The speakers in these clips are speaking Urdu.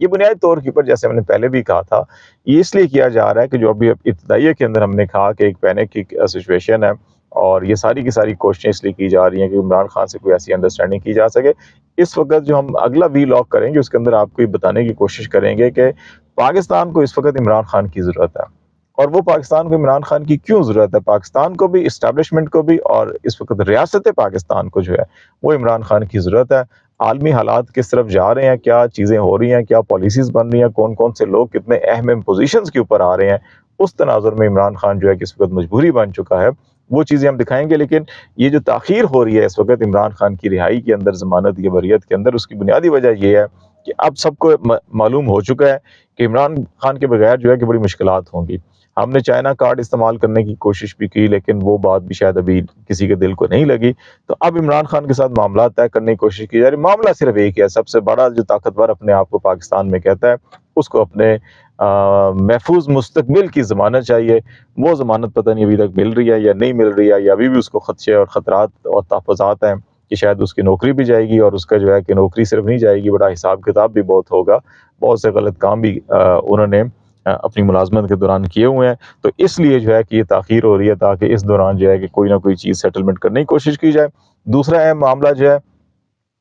یہ بنیادی طور کے اوپر جیسے ہم نے پہلے بھی کہا تھا یہ اس لیے کیا جا رہا ہے کہ جو ابھی ابتدائیہ کے اندر ہم نے کہا کہ ایک پینک کی سچویشن ہے اور یہ ساری کی ساری کوششیں اس لیے کی جا رہی ہیں کہ عمران خان سے کوئی ایسی انڈرسٹینڈنگ کی جا سکے. اس وقت جو ہم اگلا وی لاگ کریں گے اس کے اندر آپ کو یہ بتانے کی کوشش کریں گے کہ پاکستان کو اس وقت عمران خان کی ضرورت ہے اور وہ پاکستان کو عمران خان کی کیوں ضرورت ہے. پاکستان کو بھی اسٹیبلشمنٹ کو بھی اور اس وقت ریاست پاکستان کو جو ہے وہ عمران خان کی ضرورت ہے. عالمی حالات کس طرف جا رہے ہیں, کیا چیزیں ہو رہی ہیں, کیا پالیسیز بن رہی ہیں, کون کون سے لوگ کتنے اہم پوزیشنز کے اوپر آ رہے ہیں, اس تناظر میں عمران خان جو ہے کہ اس وقت مجبوری بن چکا ہے, وہ چیزیں ہم دکھائیں گے. لیکن یہ جو تاخیر ہو رہی ہے اس وقت عمران خان کی رہائی کے اندر, ضمانت یا بریت کے اندر, اس کی بنیادی وجہ یہ ہے کہ اب سب کو معلوم ہو چکا ہے کہ عمران خان کے بغیر جو ہے کہ بڑی مشکلات ہوں گی. ہم نے چائنا کارڈ استعمال کرنے کی کوشش بھی کی لیکن وہ بات بھی شاید ابھی کسی کے دل کو نہیں لگی. تو اب عمران خان کے ساتھ معاملات طے کرنے کی کوشش کی جا رہی ہے. معاملہ صرف ایک ہے, سب سے بڑا جو طاقتور اپنے آپ کو پاکستان میں کہتا ہے اس کو اپنے محفوظ مستقبل کی ضمانت چاہیے. وہ ضمانت پتہ نہیں ابھی تک مل رہی ہے یا نہیں مل رہی ہے, یا ابھی بھی اس کو خدشے اور خطرات اور تحفظات ہیں کہ شاید اس کی نوکری بھی جائے گی, اور اس کا جو ہے کہ نوکری صرف نہیں جائے گی, بڑا حساب کتاب بھی بہت ہوگا, بہت سے غلط کام بھی انہوں نے اپنی ملازمت کے دوران کیے ہوئے ہیں. تو اس لیے جو ہے کہ یہ تاخیر ہو رہی ہے تاکہ اس دوران جو ہے کہ کوئی نہ کوئی چیز سیٹلمنٹ کرنے کی کوشش کی جائے. دوسرا اہم معاملہ جو ہے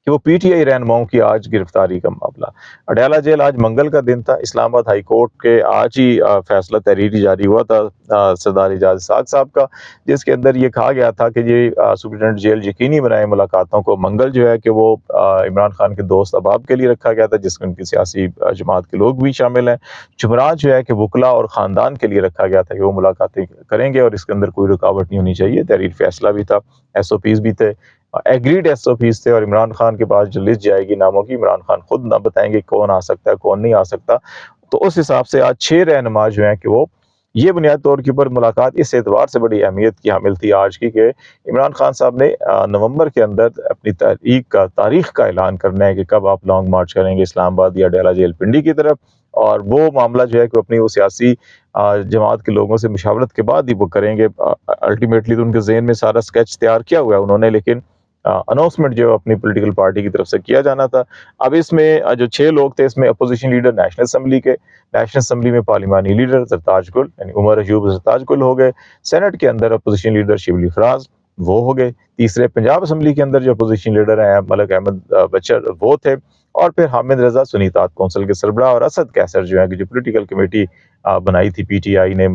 کہ وہ پی ٹی آئی رہنماؤں کی آج گرفتاری کا معاملہ. اڈیالہ جیل آج منگل کا دن تھا. اسلام آباد ہائی کورٹ کے آج ہی فیصلہ تحریری جاری ہوا تھا سردار اعجاز اسحاق صاحب کا, جس کے اندر یہ کہا گیا تھا کہ یہ سپرنٹینڈنٹ جیل یقینی بنائے ملاقاتوں کو. منگل جو ہے کہ وہ عمران خان کے دوست احباب کے لیے رکھا گیا تھا جس میں ان کی سیاسی جماعت کے لوگ بھی شامل ہیں. جمعرات جو ہے کہ وکلا اور خاندان کے لیے رکھا گیا تھا کہ وہ ملاقاتیں کریں گے اور اس کے اندر کوئی رکاوٹ نہیں ہونی چاہیے. تحریر فیصلہ بھی تھا, ایس او پیز بھی تھے, ایگریڈ ایس او پیز تھے, اور عمران خان کے پاس جو لسٹ جائے گی ناموں کی, عمران خان خود نہ بتائیں گے کون آ سکتا ہے کون نہیں آ سکتا. تو اس حساب سے آج 6 رہنما جو ہیں کہ وہ یہ بنیادی طور کے اوپر ملاقات اس اعتبار سے بڑی اہمیت کی حامل تھی آج کی کہ عمران خان صاحب نے نومبر کے اندر اپنی تاریخ کا اعلان کرنا ہے کہ کب آپ لانگ مارچ کریں گے اسلام آباد یا ڈیلا جیل پنڈی کی طرف. اور وہ معاملہ جو ہے کہ اپنی وہ سیاسی جماعت کے لوگوں سے مشاورت کے بعد ہی وہ کریں گے. الٹیمیٹلی تو ان کے ذہن میں سارا سکیچ تیار کیا ہوا ہے انہوں نے, لیکن اناؤنسمنٹ جو اپنی پولیٹیکل پارٹی کی طرف سے کیا جانا تھا. اب اس میں جو 6 لوگ تھے اس میں اپوزیشن لیڈر نیشنل اسمبلی کے, نیشنل اسمبلی میں پارلیمانی لیڈر زرتاج گل یعنی عمر ایوب زرتاج گل ہو گئے. سینٹ کے اندر اپوزیشن لیڈر شبلی فراز وہ ہو گئے. تیسرے پنجاب اسمبلی کے اندر جو اپوزیشن لیڈر ہیں ملک احمد بچر وہ تھے. اور پھر حامد رضا سنیتات کونسل کے سربراہ اور اسد کیسر جو ہیں کہ جو پولیٹیکل کمیٹی بنائی تھی پی ٹی آئی نے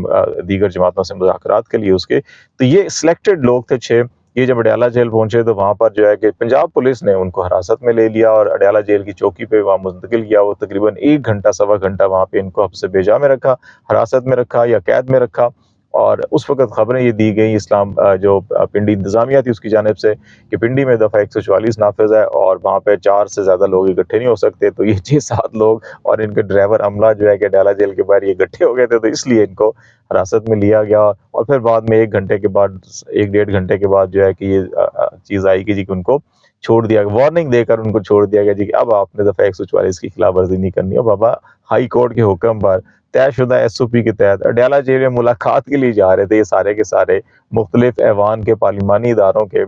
دیگر جماعتوں سے مذاکرات کے لیے اس کے, تو یہ سلیکٹڈ لوگ تھے 6. یہ جب اڈیالہ جیل پہنچے تو وہاں پر جو ہے کہ پنجاب پولیس نے ان کو حراست میں لے لیا اور اڈیالہ جیل کی چوکی پہ وہاں منتقل کیا. وہ تقریباً 1 گھنٹہ سوا گھنٹہ وہاں پہ ان کو حبس بے جا میں رکھا, حراست میں رکھا یا قید میں رکھا. اور اس وقت خبریں یہ دی گئیں اسلام جو پنڈی انتظامیہ تھی اس کی جانب سے کہ پنڈی میں دفعہ 144 نافذ ہے اور وہاں پہ 4 سے زیادہ لوگ اکٹھے نہیں ہو سکتے. تو یہ 6-7 لوگ اور ان کے ڈرائیور عملہ جو ہے کہ اڈیالہ جیل کے باہر یہ اکٹھے ہو گئے تھے, تو اس لیے ان کو حراست میں لیا گیا. اور پھر بعد میں 1 گھنٹے کے بعد 1-1.5 گھنٹے کے بعد جو ہے کہ یہ چیز آئی کہ جی کہ ان کو چھوڑ دیا گیا, وارننگ دے کر ان کو چھوڑ دیا گیا جی کہ اب آپ نے دفعہ 144 کی خلاف ورزی نہیں کرنی ہے. بابا ہائی کورٹ کے حکم پر طے شدہ ایس او پی کے تحت اڈیالہ جیل میں ملاقات کے لیے جا رہے تھے یہ سارے کے سارے مختلف ایوان کے پارلیمانی اداروں کے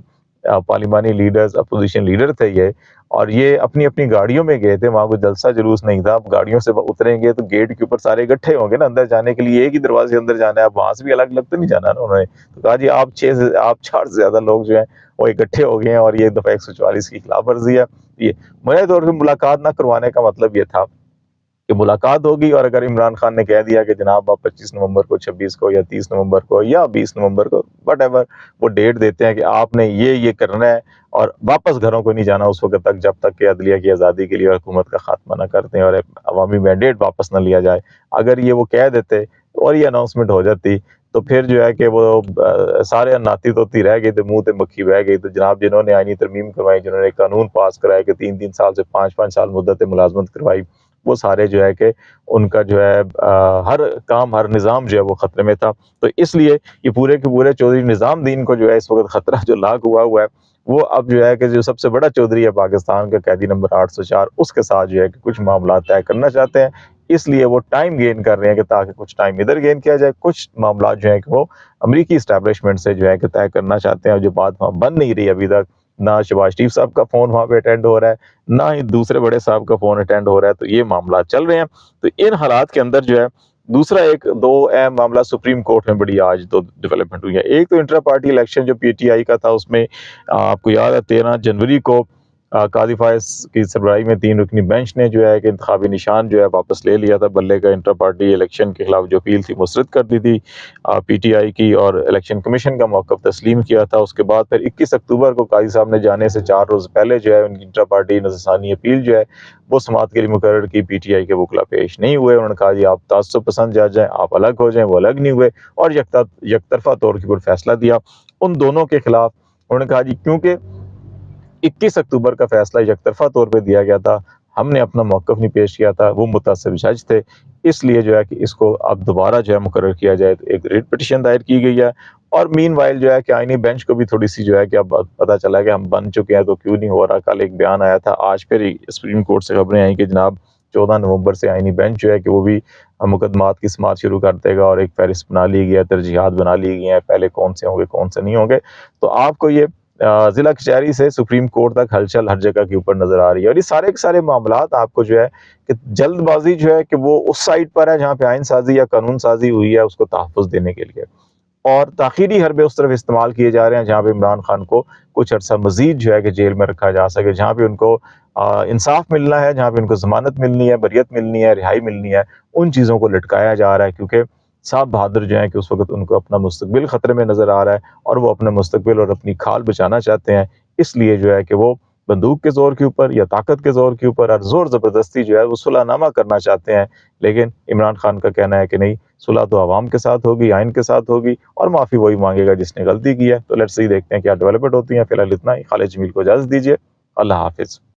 پارلیمانی لیڈرز, اپوزیشن لیڈر تھے یہ, اور یہ اپنی اپنی گاڑیوں میں گئے تھے. وہاں کوئی جلسہ جلوس نہیں تھا. اب گاڑیوں سے اتریں گے تو گیٹ کے اوپر سارے اکٹھے ہوں گے نا اندر جانے کے لیے, ایک ہی دروازے اندر جانا ہے, اب وہاں سے بھی الگ الگ تو نہیں جانا نا. انہوں نے تو کہا جی آپ 4 سے زیادہ لوگ جو ہیں وہ اکٹھے ہو گئے ہیں اور یہ دفعہ 144 کی خلاف ورزی ہے. یہ بنیادی طور پہ ملاقات نہ کروانے کا مطلب یہ تھا کہ ملاقات ہوگی, اور اگر عمران خان نے کہہ دیا کہ جناب آپ 25 نومبر کو 26 کو یا 30 نومبر کو یا 20 نومبر کو وٹ ایور وہ ڈیٹ دیتے ہیں کہ آپ نے یہ کرنا ہے اور واپس گھروں کو نہیں جانا اس وقت تک جب تک کہ عدلیہ کی آزادی کے لیے حکومت کا خاتمہ نہ کرتے ہیں اور عوامی مینڈیٹ واپس نہ لیا جائے, اگر یہ وہ کہہ دیتے اور یہ اناؤنسمنٹ ہو جاتی تو پھر جو ہے کہ وہ سارے ناطی توتی رہ گئے تھے, منہ تے مکھی بہ گئی. تو جناب جنہوں نے آئینی ترمیم کروائی, جنہوں نے قانون پاس کرایا کہ 3 سال سے 5 سال مدت ملازمت کروائی, وہ سارے جو ہے کہ ان کا جو ہے ہر کام ہر نظام جو ہے وہ خطرے میں تھا. تو اس لیے یہ پورے کے پورے چودھری نظام الدین کو جو ہے اس وقت خطرہ جو لاحق ہوا ہے وہ اب جو ہے کہ جو سب سے بڑا چودھری ہے پاکستان کا قیدی نمبر 804 اس کے ساتھ جو ہے کہ کچھ معاملات طے کرنا چاہتے ہیں. اس لیے وہ ٹائم گین کر رہے ہیں کہ تاکہ کچھ ٹائم ادھر گین کیا جائے, کچھ معاملات جو ہیں کہ وہ امریکی اسٹیبلشمنٹ سے جو ہے کہ طے کرنا چاہتے ہیں, اور جو بات وہاں بن نہیں رہی ابھی تک نہ شہباز شریف صاحب کا فون وہاں پہ اٹینڈ ہو رہا ہے، نہ ہی دوسرے بڑے صاحب کا فون اٹینڈ ہو رہا ہے. تو یہ معاملات چل رہے ہیں. تو ان حالات کے اندر جو ہے دوسرا ایک دو اہم معاملہ سپریم کورٹ میں بڑی آج دو ڈیولپمنٹ ہوئی ہے. ایک تو انٹرا پارٹی الیکشن جو پی ٹی آئی کا تھا، اس میں آپ کو یاد ہے 13 جنوری کو قاضی فائز کی سربراہی میں 3 رکنی بینچ نے جو ہے کہ انتخابی نشان جو ہے واپس لے لیا تھا. بلے کا انٹرا پارٹی الیکشن کے خلاف جو اپیل تھی مسترد کر دی تھی پی ٹی آئی کی، اور الیکشن کمیشن کا موقف تسلیم کیا تھا. اس کے بعد پھر 21 اکتوبر کو قاضی صاحب نے جانے سے 4 روز پہلے جو ہے ان کی انٹرا پارٹی نظرثانی اپیل جو ہے وہ سماعت کے لیے مقرر کی. پی ٹی آئی کے وکلا پیش نہیں ہوئے. انہوں نے کہا جی آپ تعصب پسند جج ہیں، آپ الگ ہو جائیں. وہ الگ نہیں ہوئے اور یک طرفہ طور کے اوپر فیصلہ دیا ان دونوں کے خلاف. انہوں نے کہا جی کیونکہ 21 اکتوبر کا فیصلہ یک طرفہ طور پہ دیا گیا تھا، ہم نے اپنا موقف نہیں پیش کیا تھا، وہ متعصب جج تھے، اس لیے جو ہے کہ اس کو اب دوبارہ جو ہے مقرر کیا جائے. تو ایک ریٹ پٹیشن دائر کی گئی ہے. اور مین وائل جو ہے کہ آئینی بینچ کو بھی تھوڑی سی جو ہے کہ اب پتہ چلا کہ ہم بن چکے ہیں تو کیوں نہیں ہو رہا. کل ایک بیان آیا تھا، آج پھر سپریم کورٹ سے خبریں آئیں کہ جناب 14 نومبر سے آئینی بینچ جو ہے کہ وہ بھی مقدمات کی سماعت شروع کر دے گا، اور ایک فہرست بنا لی گئی ہے، ترجیحات بنا لی گئی ہیں، پہلے کون سے ہوں گے کون سے نہیں ہوں گے. تو آپ کو یہ ضلع کچہری سے سپریم کورٹ تک ہلچل ہر جگہ کے اوپر نظر آ رہی ہے. اور یہ سارے کے سارے معاملات آپ کو جو ہے کہ جلد بازی جو ہے کہ وہ اس سائٹ پر ہے جہاں پہ آئین سازی یا قانون سازی ہوئی ہے اس کو تحفظ دینے کے لیے، اور تاخیری حربے اس طرف استعمال کیے جا رہے ہیں جہاں پہ عمران خان کو کچھ عرصہ مزید جو ہے کہ جیل میں رکھا جا سکے، جہاں پہ ان کو انصاف ملنا ہے، جہاں پہ ان کو ضمانت ملنی ہے، بریت ملنی ہے، رہائی ملنی ہے، ان چیزوں کو لٹکایا جا رہا ہے. کیونکہ صاحب بہادر جو ہیں کہ اس وقت ان کو اپنا مستقبل خطرے میں نظر آ رہا ہے، اور وہ اپنے مستقبل اور اپنی کھال بچانا چاہتے ہیں. اس لیے جو ہے کہ وہ بندوق کے زور کے اوپر یا طاقت کے زور کے اوپر اور زور زبردستی جو ہے وہ صلح نامہ کرنا چاہتے ہیں. لیکن عمران خان کا کہنا ہے کہ نہیں، صلح تو عوام کے ساتھ ہوگی، آئین کے ساتھ ہوگی، اور معافی وہی مانگے گا جس نے غلطی کی ہے. تو لیٹس سی دیکھتے ہیں کیا ڈیولپمنٹ ہوتی ہیں. فی الحال اتنا ہی. خالد جمیل کو اجازت دیجیے. اللہ حافظ.